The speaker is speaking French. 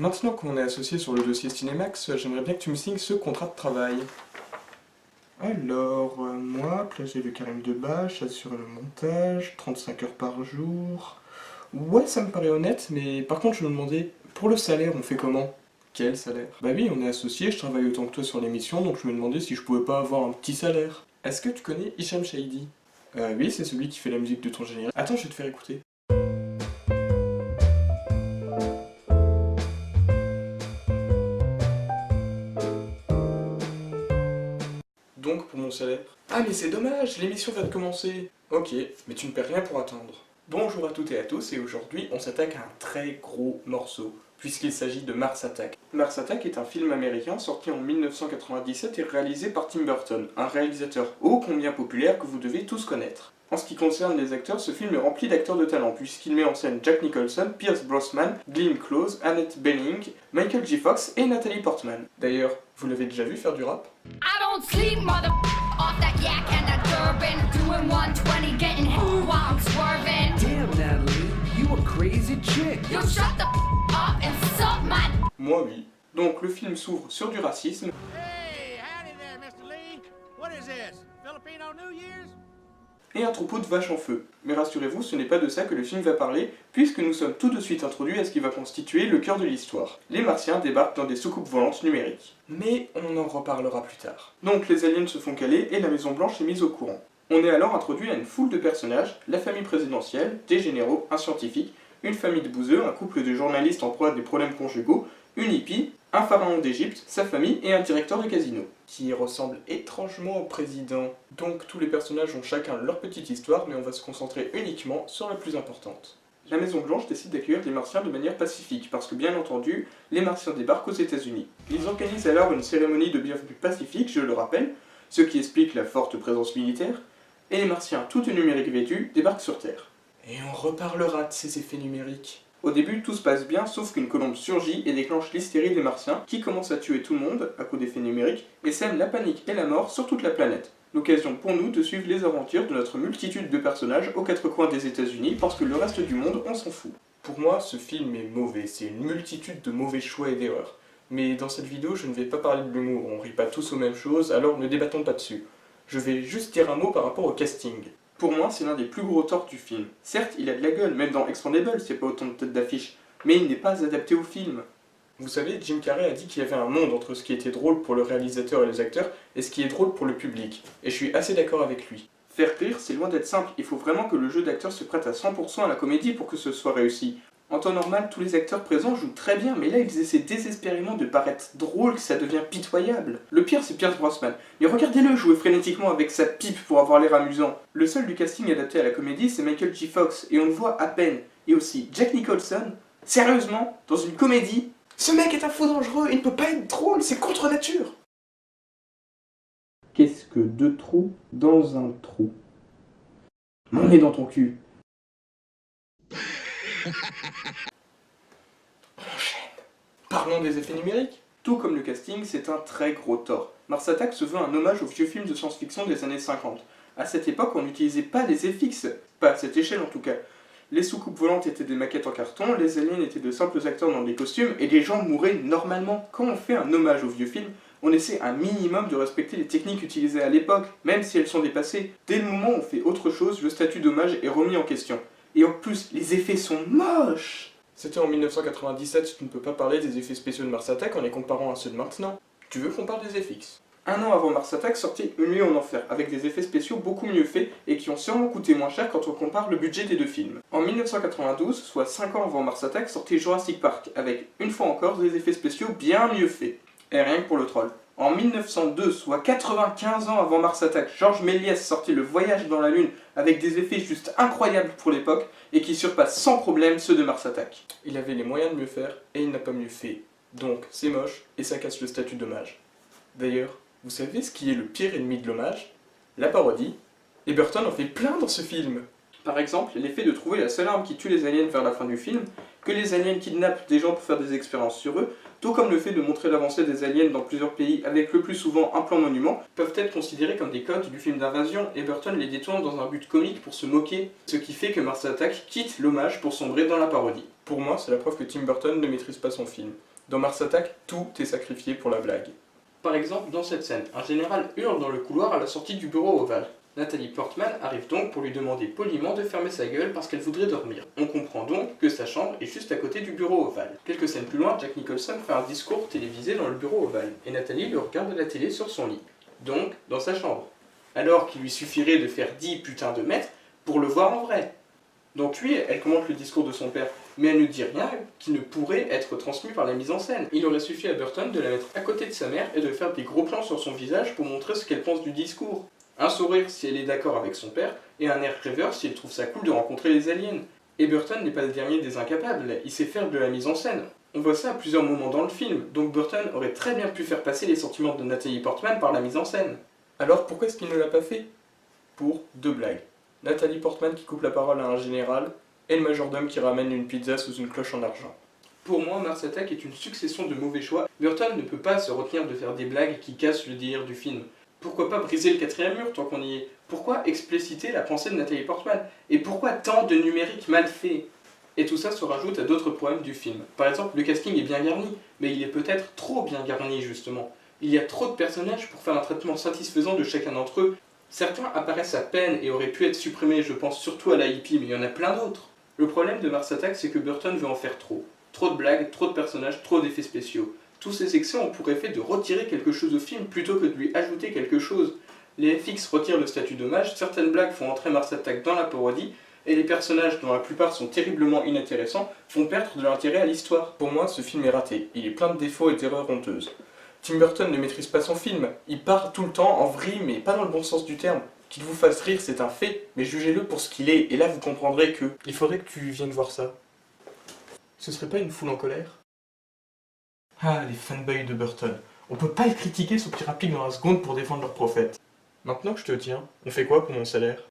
Maintenant qu'on est associé sur le dossier Cinemax, j'aimerais bien que tu me signes ce contrat de travail. Alors, moi, plagier de Karim Debache, assurer le montage, 35 heures par jour... Ouais, ça me paraît honnête, mais par contre je me demandais, pour le salaire, on fait comment? Quel salaire? Bah oui, on est associé, je travaille autant que toi sur l'émission, donc je me demandais si je pouvais pas avoir un petit salaire. Est-ce que tu connais Hicham Shahidi? Oui, c'est celui qui fait la musique de ton générique. Attends, je vais te faire écouter. Donc, pour mon salaire. Ah, mais c'est dommage, l'émission vient de commencer. Ok, mais tu ne paies rien pour attendre. Bonjour à toutes et à tous, et aujourd'hui, on s'attaque à un très gros morceau, puisqu'il s'agit de Mars Attack. Mars Attack est un film américain sorti en 1997 et réalisé par Tim Burton, un réalisateur ô combien populaire que vous devez tous connaître. En ce qui concerne les acteurs, ce film est rempli d'acteurs de talent, puisqu'il met en scène Jack Nicholson, Pierce Brosnan, Glenn Close, Annette Bening, Michael J. Fox et Natalie Portman. D'ailleurs, vous l'avez déjà vu faire du rap? I don't sleep, mother off that yak and that Durban, doing 120, getting hit while I'm swerving. Damn, Natalie, you a crazy chick. You shut the up and suck my. Moi oui. Donc le film s'ouvre sur du racisme. Hey, howdy there, Mr. Lee. What is this? Filipino New Year's? Et un troupeau de vaches en feu. Mais rassurez-vous, ce n'est pas de ça que le film va parler, puisque nous sommes tout de suite introduits à ce qui va constituer le cœur de l'histoire. Les Martiens débarquent dans des soucoupes volantes numériques. Mais on en reparlera plus tard. Donc les aliens se font caler et la Maison Blanche est mise au courant. On est alors introduit à une foule de personnages, la famille présidentielle, des généraux, un scientifique, une famille de bouseux, un couple de journalistes en proie à des problèmes conjugaux, une hippie, un pharaon d'Égypte, sa famille et un directeur de casino, qui ressemble étrangement au président. Donc tous les personnages ont chacun leur petite histoire, mais on va se concentrer uniquement sur la plus importante. La Maison Blanche décide d'accueillir les Martiens de manière pacifique, parce que bien entendu, les Martiens débarquent aux États-Unis. Ils organisent alors une cérémonie de bienvenue pacifique, je le rappelle, ce qui explique la forte présence militaire, et les Martiens, tout numérique vêtus, débarquent sur Terre. Et on reparlera de ces effets numériques. Au début, tout se passe bien, sauf qu'une colombe surgit et déclenche l'hystérie des Martiens, qui commencent à tuer tout le monde, à coup d'effets numériques, et sèment la panique et la mort sur toute la planète. L'occasion pour nous de suivre les aventures de notre multitude de personnages aux quatre coins des États-Unis, parce que le reste du monde, on s'en fout. Pour moi, ce film est mauvais, c'est une multitude de mauvais choix et d'erreurs. Mais dans cette vidéo, je ne vais pas parler de l'humour, on rit pas tous aux mêmes choses, alors ne débattons pas dessus. Je vais juste dire un mot par rapport au casting. Pour moi, c'est l'un des plus gros torts du film. Certes, il a de la gueule, même dans Expandables, il n'y a pas autant de têtes d'affiche, mais il n'est pas adapté au film. Vous savez, Jim Carrey a dit qu'il y avait un monde entre ce qui était drôle pour le réalisateur et les acteurs, et ce qui est drôle pour le public. Et je suis assez d'accord avec lui. Faire rire, c'est loin d'être simple, il faut vraiment que le jeu d'acteur se prête à 100% à la comédie pour que ce soit réussi. En temps normal, tous les acteurs présents jouent très bien, mais là ils essaient désespérément de paraître drôles que ça devient pitoyable. Le pire c'est Pierce Brosnan, mais regardez-le jouer frénétiquement avec sa pipe pour avoir l'air amusant. Le seul du casting adapté à la comédie c'est Michael J. Fox, et on le voit à peine. Et aussi Jack Nicholson, sérieusement, dans une comédie, ce mec est un fou dangereux, il ne peut pas être drôle, c'est contre nature. Qu'est-ce que deux trous dans un trou? Mon nez dans ton cul. Parlons des effets numériques. Tout comme le casting, c'est un très gros tort. Mars Attack se veut un hommage aux vieux films de science-fiction des années 50. À cette époque, on n'utilisait pas les FX, pas à cette échelle en tout cas. Les soucoupes volantes étaient des maquettes en carton, les aliens étaient de simples acteurs dans des costumes, et les gens mouraient normalement. Quand on fait un hommage aux vieux films, on essaie un minimum de respecter les techniques utilisées à l'époque, même si elles sont dépassées. Dès le moment où on fait autre chose, le statut d'hommage est remis en question. Et en plus, les effets sont moches. C'était en 1997, tu ne peux pas parler des effets spéciaux de Mars Attack en les comparant à ceux de maintenant. Tu veux qu'on parle des FX? Un an avant Mars Attack sortait Une nuit en enfer, avec des effets spéciaux beaucoup mieux faits et qui ont sûrement coûté moins cher quand on compare le budget des deux films. En 1992, soit 5 ans avant Mars Attack, sortait Jurassic Park, avec, une fois encore, des effets spéciaux bien mieux faits. Et rien que pour le troll. En 1902, soit 95 ans avant Mars Attack, Georges Méliès sortait Le Voyage dans la Lune avec des effets juste incroyables pour l'époque et qui surpassent sans problème ceux de Mars Attack. Il avait les moyens de mieux faire et il n'a pas mieux fait. Donc c'est moche et ça casse le statut d'hommage. D'ailleurs, vous savez ce qui est le pire ennemi de l'hommage? La parodie. Et Burton en fait plein dans ce film. Par exemple, l'effet de trouver la seule arme qui tue les aliens vers la fin du film, que les aliens kidnappent des gens pour faire des expériences sur eux, tout comme le fait de montrer l'avancée des aliens dans plusieurs pays avec le plus souvent un plan monument, peuvent être considérés comme des codes du film d'invasion et Burton les détourne dans un but comique pour se moquer, ce qui fait que Mars Attack quitte l'hommage pour sombrer dans la parodie. Pour moi, c'est la preuve que Tim Burton ne maîtrise pas son film. Dans Mars Attack, tout est sacrifié pour la blague. Par exemple, dans cette scène, un général hurle dans le couloir à la sortie du bureau ovale. Nathalie Portman arrive donc pour lui demander poliment de fermer sa gueule parce qu'elle voudrait dormir. On comprend donc que sa chambre est juste à côté du bureau ovale. Quelques scènes plus loin, Jack Nicholson fait un discours télévisé dans le bureau ovale, et Nathalie le regarde à la télé sur son lit. Donc, dans sa chambre. Alors qu'il lui suffirait de faire 10 putains de mètres pour le voir en vrai. Donc oui, elle commente le discours de son père, mais elle ne dit rien qui ne pourrait être transmis par la mise en scène. Il aurait suffi à Burton de la mettre à côté de sa mère et de faire des gros plans sur son visage pour montrer ce qu'elle pense du discours. Un sourire si elle est d'accord avec son père, et un air rêveur si elle trouve ça cool de rencontrer les aliens. Et Burton n'est pas le dernier des incapables, il sait faire de la mise en scène. On voit ça à plusieurs moments dans le film, donc Burton aurait très bien pu faire passer les sentiments de Nathalie Portman par la mise en scène. Alors pourquoi est-ce qu'il ne l'a pas fait? Pour 2 blagues. Nathalie Portman qui coupe la parole à un général, et le majordome qui ramène une pizza sous une cloche en argent. Pour moi, Mars Attack est une succession de mauvais choix. Burton ne peut pas se retenir de faire des blagues qui cassent le délire du film. Pourquoi pas briser le 4e mur tant qu'on y est? Pourquoi expliciter la pensée de Nathalie Portman? Et pourquoi tant de numérique mal fait? Et tout ça se rajoute à d'autres problèmes du film. Par exemple, le casting est bien garni, mais il est peut-être trop bien garni justement. Il y a trop de personnages pour faire un traitement satisfaisant de chacun d'entre eux. Certains apparaissent à peine et auraient pu être supprimés, je pense surtout à la hippie, mais il y en a plein d'autres. Le problème de Mars Attack, c'est que Burton veut en faire trop. Trop de blagues, trop de personnages, trop d'effets spéciaux. Tous ces excès ont pour effet de retirer quelque chose au film plutôt que de lui ajouter quelque chose. Les FX retirent le statut d'hommage, certaines blagues font entrer Mars Attack dans la parodie, et les personnages, dont la plupart sont terriblement inintéressants, font perdre de l'intérêt à l'histoire. Pour moi, ce film est raté. Il est plein de défauts et d'erreurs honteuses. Tim Burton ne maîtrise pas son film. Il part tout le temps en vrille, mais pas dans le bon sens du terme. Qu'il vous fasse rire, c'est un fait, mais jugez-le pour ce qu'il est, et là vous comprendrez que... Il faudrait que tu viennes voir ça. Ce serait pas une foule en colère? Ah, les fanboys de Burton. On peut pas les critiquer sauf qu'ils rappliquent dans la seconde pour défendre leur prophète. Maintenant que je te tiens, on fait quoi pour mon salaire?